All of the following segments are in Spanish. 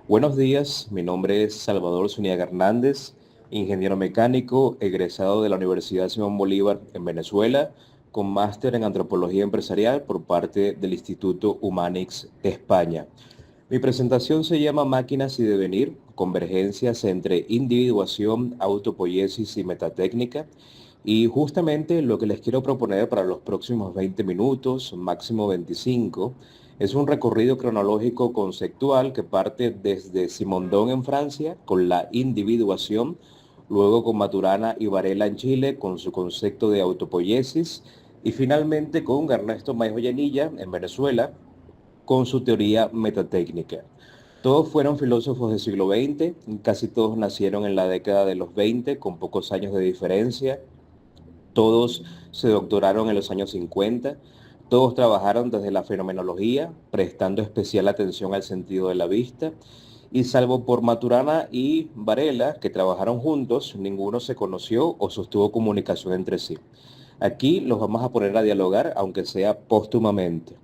Buenos días, mi nombre es Salvador Zúñiga Hernández, ingeniero mecánico, egresado de la Universidad Simón Bolívar en Venezuela, con máster en antropología empresarial por parte del Instituto Humanix España. Mi presentación se llama Máquinas y Devenir, convergencias entre individuación, autopoiesis y metatécnica. Y justamente lo que les quiero proponer para los próximos 20 minutos, máximo 25, es un recorrido cronológico conceptual que parte desde Simondon en Francia con la individuación, luego con Maturana y Varela en Chile con su concepto de autopoiesis y finalmente con Ernesto Maijo Llanilla en Venezuela con su teoría metatécnica. Todos fueron filósofos del siglo XX, casi todos nacieron en la década de los 20, con pocos años de diferencia. Todos se doctoraron en los años 50. Todos trabajaron desde la fenomenología, prestando especial atención al sentido de la vista. Y salvo por Maturana y Varela, que trabajaron juntos, ninguno se conoció o sostuvo comunicación entre sí. Aquí los vamos a poner a dialogar, aunque sea póstumamente.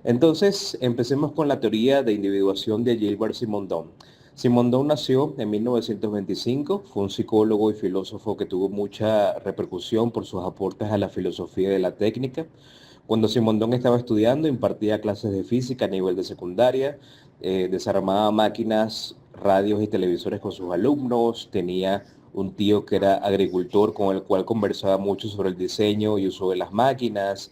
Entonces, empecemos con la teoría de individuación de Gilbert Simondon. Simondon nació en 1925, fue un psicólogo y filósofo que tuvo mucha repercusión por sus aportes a la filosofía de la técnica. Cuando Simondon estaba estudiando, impartía clases de física a nivel de secundaria, desarmaba máquinas, radios y televisores con sus alumnos, tenía un tío que era agricultor con el cual conversaba mucho sobre el diseño y uso de las máquinas,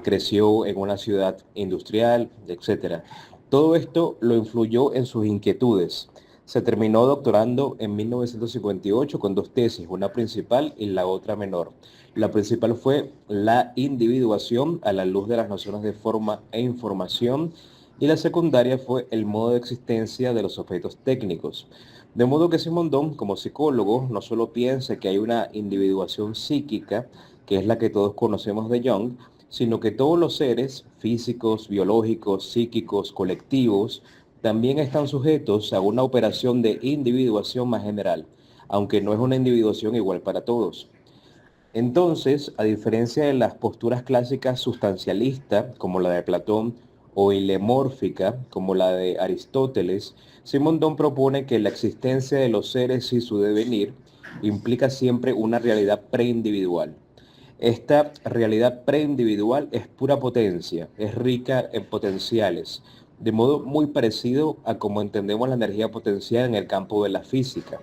creció en una ciudad industrial, etcétera. Todo esto lo influyó en sus inquietudes. Se terminó doctorando en 1958 con dos tesis, una principal y la otra menor. La principal fue la individuación a la luz de las nociones de forma e información y la secundaria fue el modo de existencia de los objetos técnicos. De modo que Simondon, como psicólogo, no solo piensa que hay una individuación psíquica, que es la que todos conocemos de Jung, sino que todos los seres físicos, biológicos, psíquicos, colectivos, también están sujetos a una operación de individuación más general, aunque no es una individuación igual para todos. Entonces, a diferencia de las posturas clásicas sustancialistas, como la de Platón, o ilemórfica, como la de Aristóteles, Simondon propone que la existencia de los seres y su devenir implica siempre una realidad preindividual. Esta realidad preindividual es pura potencia, es rica en potenciales, de modo muy parecido a como entendemos la energía potencial en el campo de la física.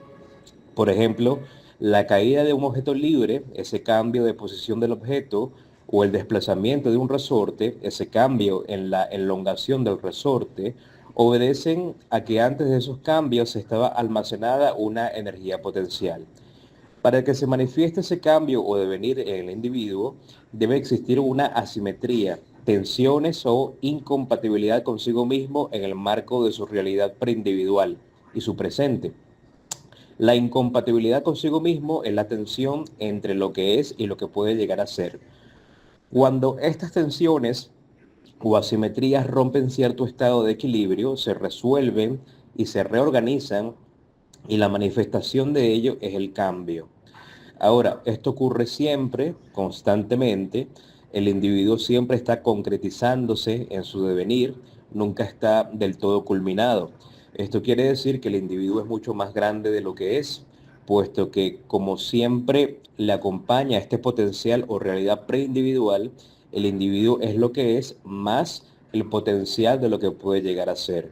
Por ejemplo, la caída de un objeto libre, ese cambio de posición del objeto, o el desplazamiento de un resorte, ese cambio en la elongación del resorte, obedecen a que antes de esos cambios estaba almacenada una energía potencial. Para que se manifieste ese cambio o devenir en el individuo, debe existir una asimetría, tensiones o incompatibilidad consigo mismo en el marco de su realidad preindividual y su presente. La incompatibilidad consigo mismo es la tensión entre lo que es y lo que puede llegar a ser. Cuando estas tensiones o asimetrías rompen cierto estado de equilibrio, se resuelven y se reorganizan y la manifestación de ello es el cambio. Ahora, esto ocurre siempre, constantemente. El individuo siempre está concretizándose en su devenir, nunca está del todo culminado. Esto quiere decir que el individuo es mucho más grande de lo que es, puesto que como siempre le acompaña este potencial o realidad preindividual, el individuo es lo que es más el potencial de lo que puede llegar a ser.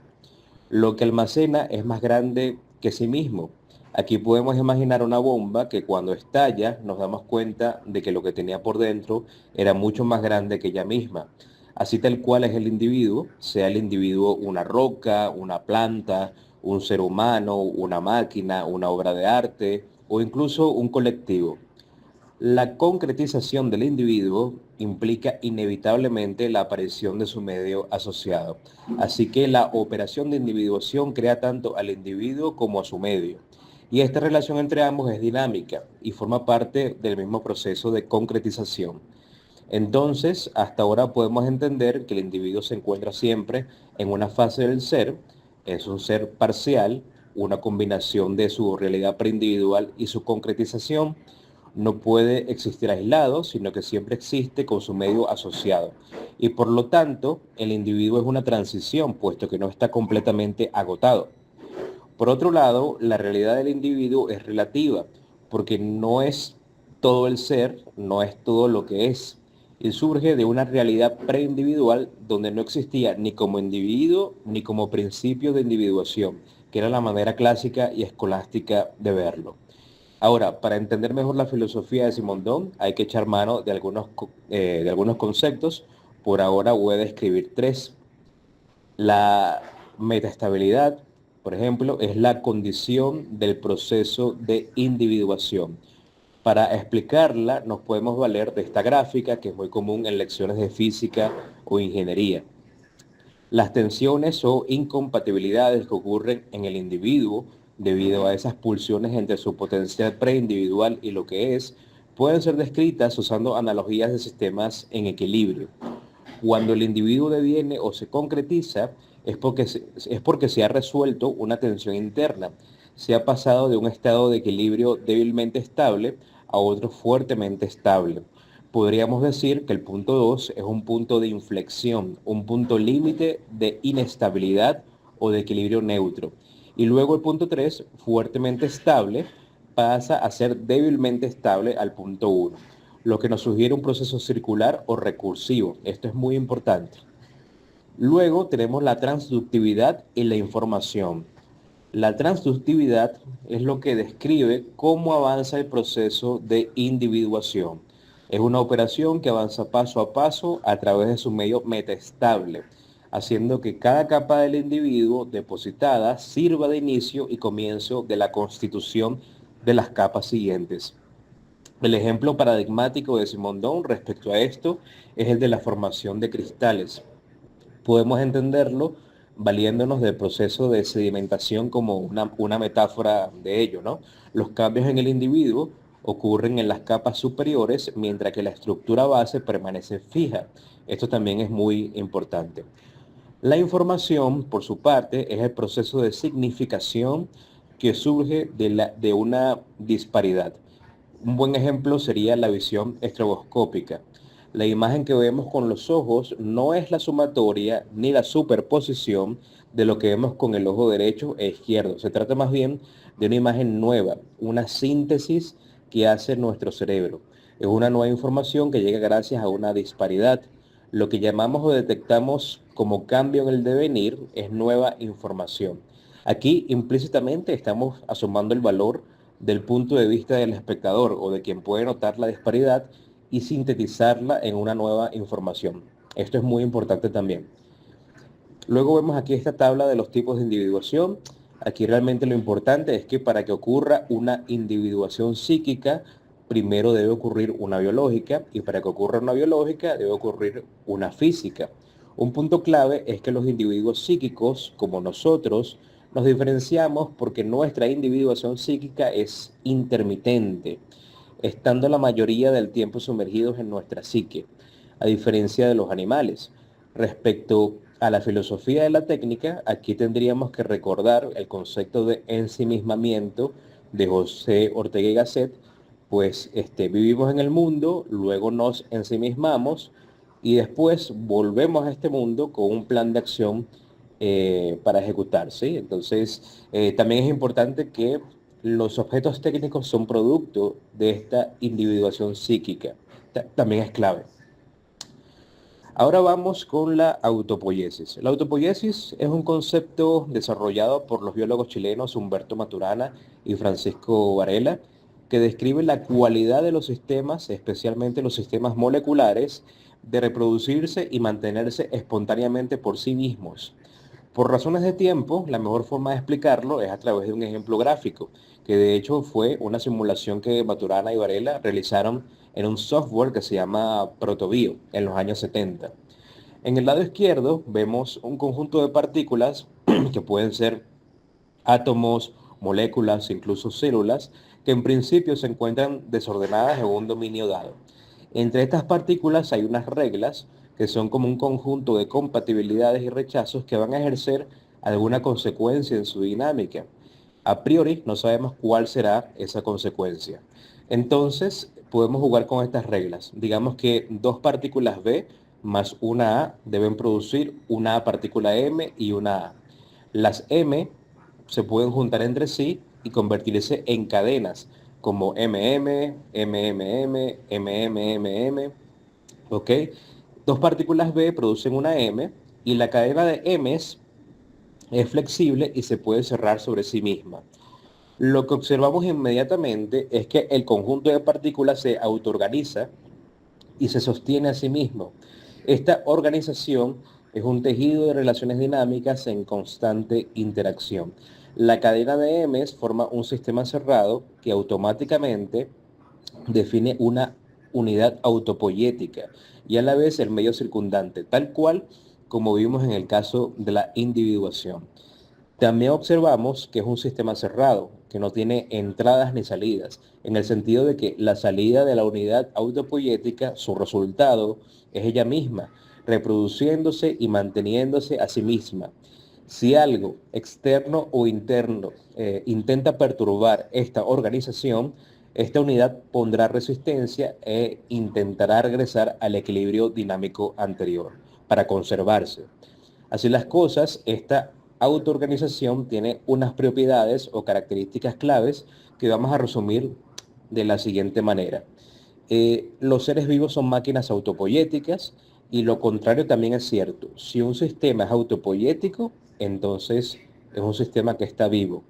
Lo que almacena es más grande que sí mismo. Aquí podemos imaginar una bomba que cuando estalla nos damos cuenta de que lo que tenía por dentro era mucho más grande que ella misma. Así tal cual es el individuo, sea el individuo una roca, una planta, un ser humano, una máquina, una obra de arte o incluso un colectivo. La concretización del individuo implica inevitablemente la aparición de su medio asociado. Así que la operación de individuación crea tanto al individuo como a su medio. Y esta relación entre ambos es dinámica y forma parte del mismo proceso de concretización. Entonces, hasta ahora podemos entender que el individuo se encuentra siempre en una fase del ser, es un ser parcial, una combinación de su realidad preindividual y su concretización. No puede existir aislado, sino que siempre existe con su medio asociado. Y por lo tanto, el individuo es una transición, puesto que no está completamente agotado. Por otro lado, la realidad del individuo es relativa, porque no es todo el ser, no es todo lo que es, y surge de una realidad preindividual donde no existía ni como individuo ni como principio de individuación, que era la manera clásica y escolástica de verlo. Ahora, para entender mejor la filosofía de Simondón, hay que echar mano de algunos conceptos. Por ahora voy a describir tres. La metaestabilidad, por ejemplo, es la condición del proceso de individuación. Para explicarla, nos podemos valer de esta gráfica, que es muy común en lecciones de física o ingeniería. Las tensiones o incompatibilidades que ocurren en el individuo debido a esas pulsiones entre su potencial preindividual y lo que es, pueden ser descritas usando analogías de sistemas en equilibrio. Cuando el individuo deviene o se concretiza, es porque se ha resuelto una tensión interna. Se ha pasado de un estado de equilibrio débilmente estable a otro fuertemente estable. Podríamos decir que el punto 2 es un punto de inflexión, un punto límite de inestabilidad o de equilibrio neutro. Y luego el punto 3, fuertemente estable, pasa a ser débilmente estable al punto 1, lo que nos sugiere un proceso circular o recursivo. Esto es muy importante. Luego tenemos la transductividad y la información. La transductividad es lo que describe cómo avanza el proceso de individuación. Es una operación que avanza paso a paso a través de su medio metaestable, haciendo que cada capa del individuo depositada sirva de inicio y comienzo de la constitución de las capas siguientes. El ejemplo paradigmático de Simondon respecto a esto es el de la formación de cristales. Podemos entenderlo valiéndonos del proceso de sedimentación como una metáfora de ello, ¿no? Los cambios en el individuo ocurren en las capas superiores mientras que la estructura base permanece fija. Esto también es muy importante. La información, por su parte, es el proceso de significación que surge de una disparidad. Un buen ejemplo sería la visión estroboscópica. La imagen que vemos con los ojos no es la sumatoria ni la superposición de lo que vemos con el ojo derecho e izquierdo. Se trata más bien de una imagen nueva, una síntesis que hace nuestro cerebro. Es una nueva información que llega gracias a una disparidad. Lo que llamamos o detectamos como cambio en el devenir es nueva información. Aquí implícitamente estamos asomando el valor del punto de vista del espectador o de quien puede notar la disparidad y sintetizarla en una nueva información. Esto es muy importante también. Luego vemos aquí esta tabla de los tipos de individuación. Aquí realmente lo importante es que para que ocurra una individuación psíquica, primero debe ocurrir una biológica y para que ocurra una biológica debe ocurrir una física. Un punto clave es que los individuos psíquicos, como nosotros, nos diferenciamos porque nuestra individuación psíquica es intermitente, estando la mayoría del tiempo sumergidos en nuestra psique, a diferencia de los animales. Respecto a la filosofía de la técnica, aquí tendríamos que recordar el concepto de ensimismamiento de José Ortega y Gasset, pues vivimos en el mundo, luego nos ensimismamos y después volvemos a este mundo con un plan de acción para ejecutar, ¿sí? Entonces, también es importante que los objetos técnicos son producto de esta individuación psíquica. También es clave. Ahora vamos con la autopoiesis. La autopoiesis es un concepto desarrollado por los biólogos chilenos Humberto Maturana y Francisco Varela, que describe la cualidad de los sistemas, especialmente los sistemas moleculares, de reproducirse y mantenerse espontáneamente por sí mismos. Por razones de tiempo, la mejor forma de explicarlo es a través de un ejemplo gráfico, que de hecho fue una simulación que Maturana y Varela realizaron en un software que se llama Protobio en los años 70. En el lado izquierdo vemos un conjunto de partículas que pueden ser átomos, moléculas, incluso células, que en principio se encuentran desordenadas en un dominio dado. Entre estas partículas hay unas reglas que son como un conjunto de compatibilidades y rechazos que van a ejercer alguna consecuencia en su dinámica. A priori no sabemos cuál será esa consecuencia. Entonces podemos jugar con estas reglas. Digamos que dos partículas B más una A deben producir una A partícula M y una A. Las M se pueden juntar entre sí y convertirse en cadenas como MM, MMM, MMMM, ¿ok? Dos partículas B producen una M y la cadena de M's es flexible y se puede cerrar sobre sí misma. Lo que observamos inmediatamente es que el conjunto de partículas se autoorganiza y se sostiene a sí mismo. Esta organización es un tejido de relaciones dinámicas en constante interacción. La cadena de M's forma un sistema cerrado que automáticamente define una unidad autopoyética y a la vez el medio circundante, tal cual como vimos en el caso de la individuación. También observamos que es un sistema cerrado, que no tiene entradas ni salidas, en el sentido de que la salida de la unidad autopoyética, su resultado, es ella misma, reproduciéndose y manteniéndose a sí misma. Si algo externo o interno intenta perturbar esta organización, esta unidad pondrá resistencia e intentará regresar al equilibrio dinámico anterior para conservarse. Así las cosas, esta autoorganización tiene unas propiedades o características claves que vamos a resumir de la siguiente manera. Los seres vivos son máquinas autopoyéticas y lo contrario también es cierto. Si un sistema es autopoyético, entonces es un sistema que está vivo.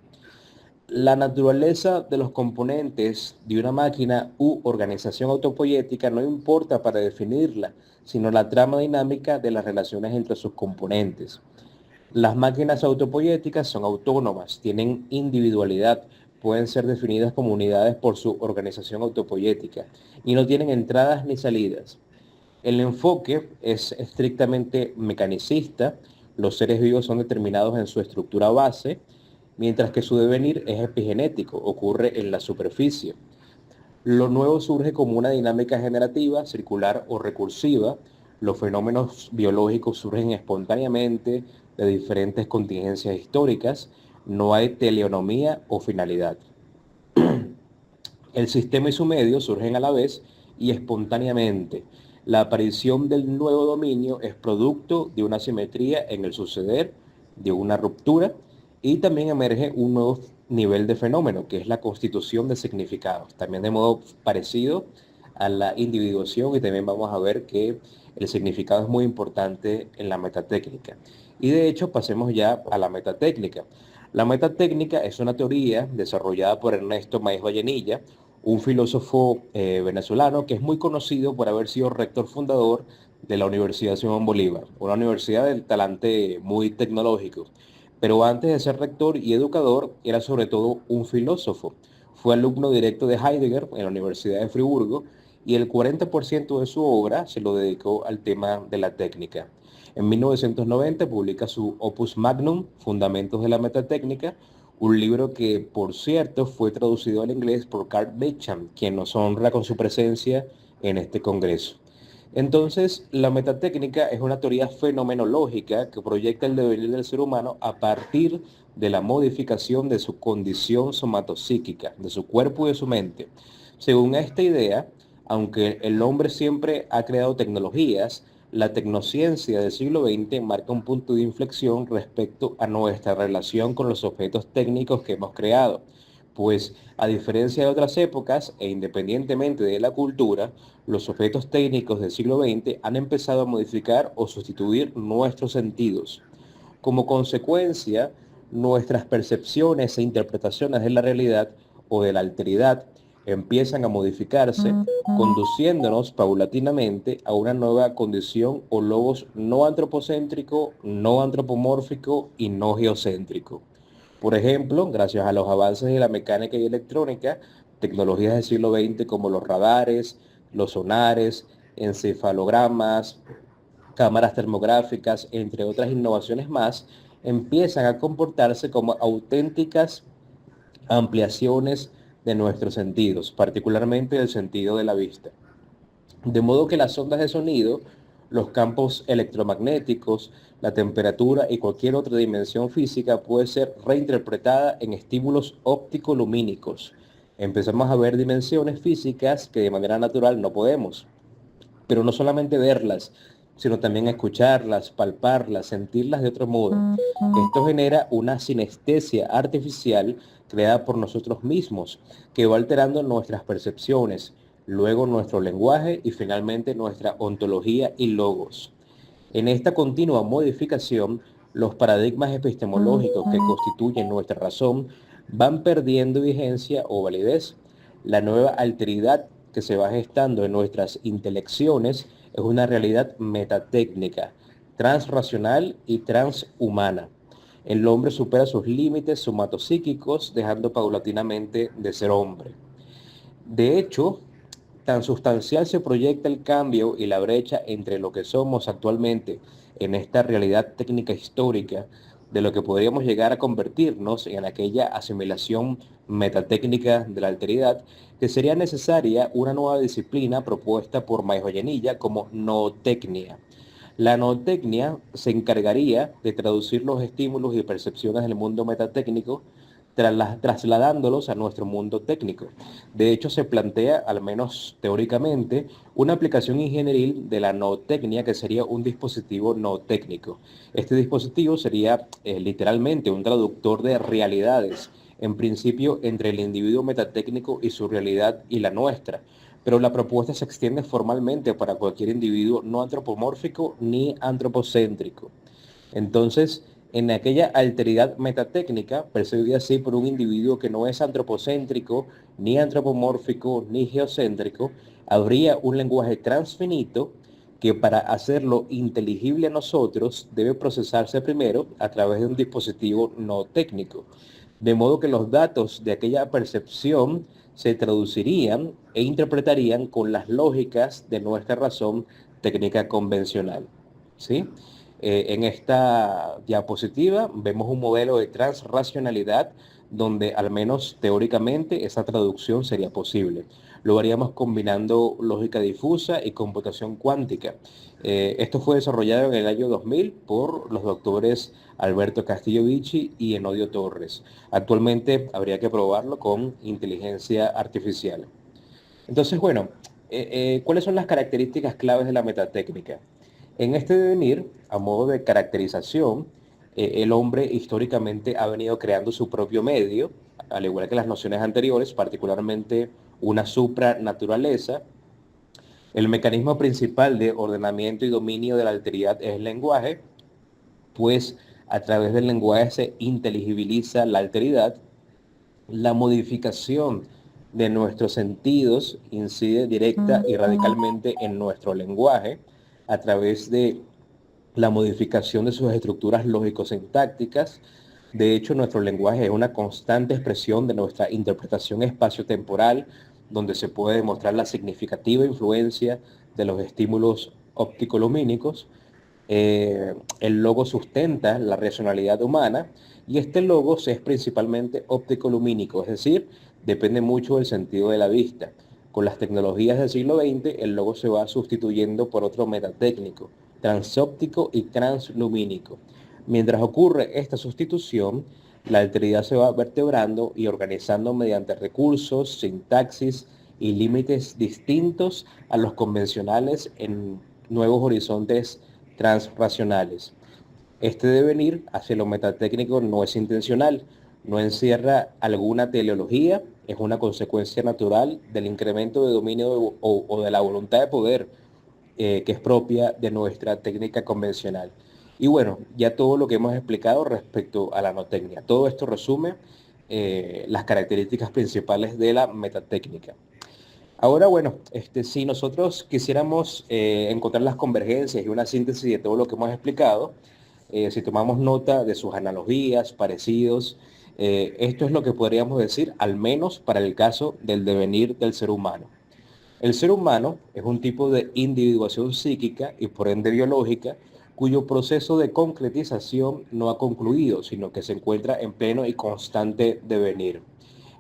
La naturaleza de los componentes de una máquina u organización autopoyética no importa para definirla, sino la trama dinámica de las relaciones entre sus componentes. Las máquinas autopoyéticas son autónomas, tienen individualidad, pueden ser definidas como unidades por su organización autopoyética y no tienen entradas ni salidas. El enfoque es estrictamente mecanicista, los seres vivos son determinados en su estructura base, mientras que su devenir es epigenético, ocurre en la superficie. Lo nuevo surge como una dinámica generativa, circular o recursiva. Los fenómenos biológicos surgen espontáneamente de diferentes contingencias históricas. No hay teleonomía o finalidad. El sistema y su medio surgen a la vez y espontáneamente. La aparición del nuevo dominio es producto de una simetría en el suceder, de una ruptura, y también emerge un nuevo nivel de fenómeno, que es la constitución de significados, también de modo parecido a la individuación, y también vamos a ver que el significado es muy importante en la metatécnica. Y de hecho, pasemos ya a la metatécnica. La metatécnica es una teoría desarrollada por Ernesto Maíz Vallenilla, un filósofo venezolano que es muy conocido por haber sido rector fundador de la Universidad Simón Bolívar, una universidad del talante muy tecnológico. Pero antes de ser rector y educador, era sobre todo un filósofo. Fue alumno directo de Heidegger en la Universidad de Friburgo y el 40% de su obra se lo dedicó al tema de la técnica. En 1990 publica su Opus Magnum, Fundamentos de la Metatécnica, un libro que, por cierto, fue traducido al inglés por Carl Beecham, quien nos honra con su presencia en este congreso. Entonces, la metatécnica es una teoría fenomenológica que proyecta el devenir del ser humano a partir de la modificación de su condición somatopsíquica, de su cuerpo y de su mente. Según esta idea, aunque el hombre siempre ha creado tecnologías, la tecnociencia del siglo XX marca un punto de inflexión respecto a nuestra relación con los objetos técnicos que hemos creado, pues a diferencia de otras épocas e independientemente de la cultura, los objetos técnicos del siglo XX han empezado a modificar o sustituir nuestros sentidos. Como consecuencia, nuestras percepciones e interpretaciones de la realidad o de la alteridad empiezan a modificarse, conduciéndonos paulatinamente a una nueva condición o logos no antropocéntrico, no antropomórfico y no geocéntrico. Por ejemplo, gracias a los avances de la mecánica y electrónica, tecnologías del siglo XX como los radares, los sonares, encefalogramas, cámaras termográficas, entre otras innovaciones más, empiezan a comportarse como auténticas ampliaciones de nuestros sentidos, particularmente del sentido de la vista. De modo que las ondas de sonido, los campos electromagnéticos, la temperatura y cualquier otra dimensión física puede ser reinterpretada en estímulos óptico-lumínicos. Empezamos a ver dimensiones físicas que de manera natural no podemos, pero no solamente verlas, sino también a escucharlas, palparlas, sentirlas de otro modo. Esto genera una sinestesia artificial creada por nosotros mismos, que va alterando nuestras percepciones, luego nuestro lenguaje y finalmente nuestra ontología y logos. En esta continua modificación, los paradigmas epistemológicos que constituyen nuestra razón van perdiendo vigencia o validez. La nueva alteridad que se va gestando en nuestras intelecciones es una realidad metatécnica, transracional y transhumana. El hombre supera sus límites somatopsíquicos, dejando paulatinamente de ser hombre. De hecho, tan sustancial se proyecta el cambio y la brecha entre lo que somos actualmente en esta realidad técnica histórica de lo que podríamos llegar a convertirnos en aquella asimilación metatécnica de la alteridad, que sería necesaria una nueva disciplina propuesta por Majoyanilla como nootecnia. La nootecnia se encargaría de traducir los estímulos y percepciones del mundo metatécnico, trasladándolos a nuestro mundo técnico. De hecho, se plantea, al menos teóricamente, una aplicación ingenieril de la nootecnia que sería un dispositivo nootécnico. Este dispositivo sería literalmente un traductor de realidades, en principio entre el individuo metatécnico y su realidad y la nuestra, pero la propuesta se extiende formalmente para cualquier individuo no antropomórfico ni antropocéntrico. Entonces, en aquella alteridad metatécnica, percibida así por un individuo que no es antropocéntrico, ni antropomórfico, ni geocéntrico, habría un lenguaje transfinito que para hacerlo inteligible a nosotros debe procesarse primero a través de un dispositivo no técnico, de modo que los datos de aquella percepción se traducirían e interpretarían con las lógicas de nuestra razón técnica convencional. ¿Sí? En esta diapositiva vemos un modelo de transracionalidad donde al menos teóricamente esa traducción sería posible. Lo haríamos combinando lógica difusa y computación cuántica. Esto fue desarrollado en el año 2000 por los doctores Alberto Castillo Vici y Enodio Torres. Actualmente habría que probarlo con inteligencia artificial. Entonces, bueno, ¿cuáles son las características claves de la metatécnica? En este devenir, a modo de caracterización, el hombre históricamente ha venido creando su propio medio, al igual que las nociones anteriores, particularmente una supranaturaleza. El mecanismo principal de ordenamiento y dominio de la alteridad es el lenguaje, pues a través del lenguaje se inteligibiliza la alteridad. La modificación de nuestros sentidos incide directa y radicalmente en nuestro lenguaje a través de la modificación de sus estructuras lógico-sintácticas. De hecho, nuestro lenguaje es una constante expresión de nuestra interpretación espacio-temporal, donde se puede demostrar la significativa influencia de los estímulos óptico-lumínicos. El logo sustenta la racionalidad humana y este logos es principalmente óptico-lumínico, es decir, depende mucho del sentido de la vista. Con las tecnologías del siglo XX, el logo se va sustituyendo por otro metatécnico, transóptico y translumínico. Mientras ocurre esta sustitución, la alteridad se va vertebrando y organizando mediante recursos, sintaxis y límites distintos a los convencionales en nuevos horizontes transracionales. Este devenir hacia lo metatécnico no es intencional, no encierra alguna teleología, es una consecuencia natural del incremento de dominio o de la voluntad de poder que es propia de nuestra técnica convencional. Y bueno, ya todo lo que hemos explicado respecto a la nootecnia. Todo esto resume las características principales de la metatécnica. Ahora, bueno, si nosotros quisiéramos encontrar las convergencias y una síntesis de todo lo que hemos explicado, si tomamos nota de sus analogías, parecidos, esto es lo que podríamos decir, al menos para el caso del devenir del ser humano. El ser humano es un tipo de individuación psíquica y por ende biológica, cuyo proceso de concretización no ha concluido, sino que se encuentra en pleno y constante devenir.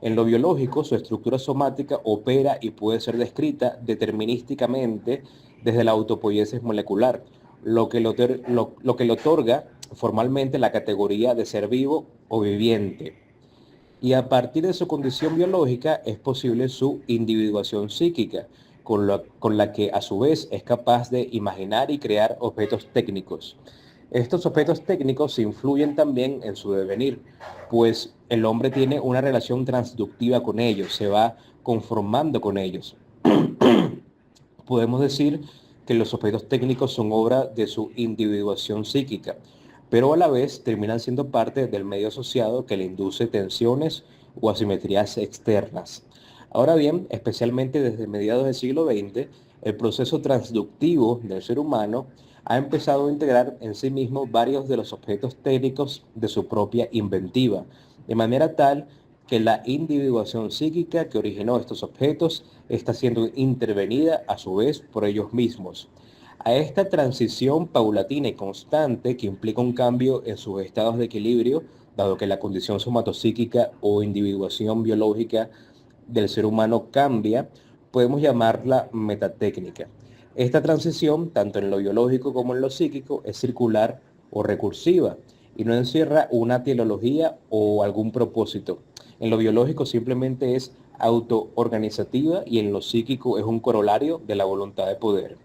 En lo biológico, su estructura somática opera y puede ser descrita determinísticamente desde la autopoiesis molecular, lo que le otorga formalmente la categoría de ser vivo o viviente. Y a partir de su condición biológica es posible su individuación psíquica, con la que a su vez es capaz de imaginar y crear objetos técnicos. Estos objetos técnicos influyen también en su devenir, pues el hombre tiene una relación transductiva con ellos, se va conformando con ellos. Podemos decir que los objetos técnicos son obra de su individuación psíquica, pero a la vez terminan siendo parte del medio asociado que le induce tensiones o asimetrías externas. Ahora bien, especialmente desde mediados del siglo XX, el proceso transductivo del ser humano ha empezado a integrar en sí mismo varios de los objetos técnicos de su propia inventiva, de manera tal que la individuación psíquica que originó estos objetos está siendo intervenida a su vez por ellos mismos. A esta transición paulatina y constante que implica un cambio en sus estados de equilibrio, dado que la condición somatopsíquica o individuación biológica del ser humano cambia, podemos llamarla metatécnica. Esta transición, tanto en lo biológico como en lo psíquico, es circular o recursiva y no encierra una teleología o algún propósito. En lo biológico simplemente es autoorganizativa y en lo psíquico es un corolario de la voluntad de poder.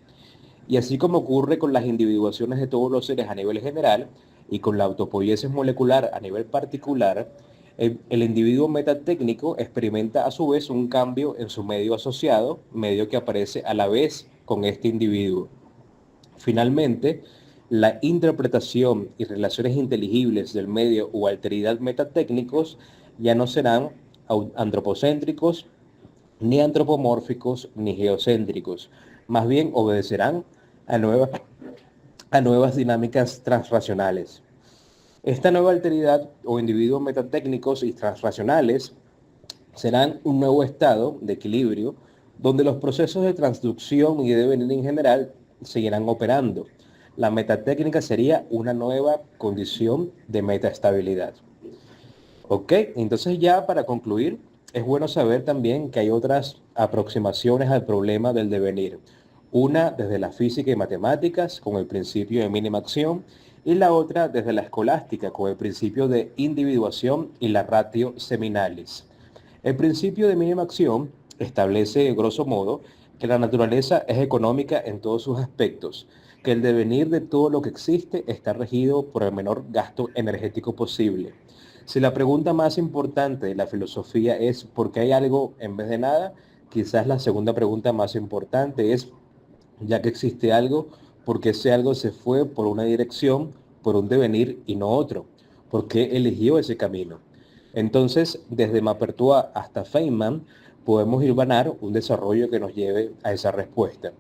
Y así como ocurre con las individuaciones de todos los seres a nivel general y con la autopoiesis molecular a nivel particular, el individuo metatécnico experimenta a su vez un cambio en su medio asociado, medio que aparece a la vez con este individuo. Finalmente, la interpretación y relaciones inteligibles del medio o alteridad metatécnicos ya no serán antropocéntricos, ni antropomórficos, ni geocéntricos. Más bien obedecerán a nuevas, a nuevas dinámicas transracionales. Esta nueva alteridad o individuos metatécnicos y transracionales serán un nuevo estado de equilibrio donde los procesos de transducción y de devenir en general seguirán operando. La metatécnica sería una nueva condición de metaestabilidad. Ok, entonces ya para concluir, es bueno saber también que hay otras aproximaciones al problema del devenir. Una desde la física y matemáticas, con el principio de mínima acción, y la otra desde la escolástica, con el principio de individuación y la ratio seminalis. El principio de mínima acción establece, grosso modo, que la naturaleza es económica en todos sus aspectos, que el devenir de todo lo que existe está regido por el menor gasto energético posible. Si la pregunta más importante de la filosofía es ¿por qué hay algo en vez de nada? Quizás la segunda pregunta más importante es, ya que existe algo, ¿por qué ese algo se fue por una dirección, por un devenir y no otro? ¿Por qué eligió ese camino? Entonces, desde Maupertuis hasta Feynman, podemos hilvanar un desarrollo que nos lleve a esa respuesta.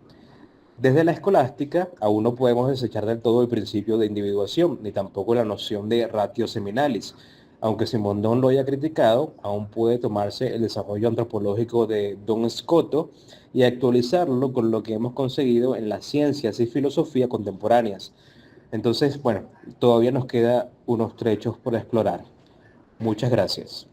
Desde la escolástica, aún no podemos desechar del todo el principio de individuación, ni tampoco la noción de ratio seminalis. Aunque Simondon lo haya criticado, aún puede tomarse el desarrollo antropológico de Don Scotto y actualizarlo con lo que hemos conseguido en las ciencias y filosofía contemporáneas. Entonces, bueno, todavía nos queda unos trechos por explorar. Muchas gracias.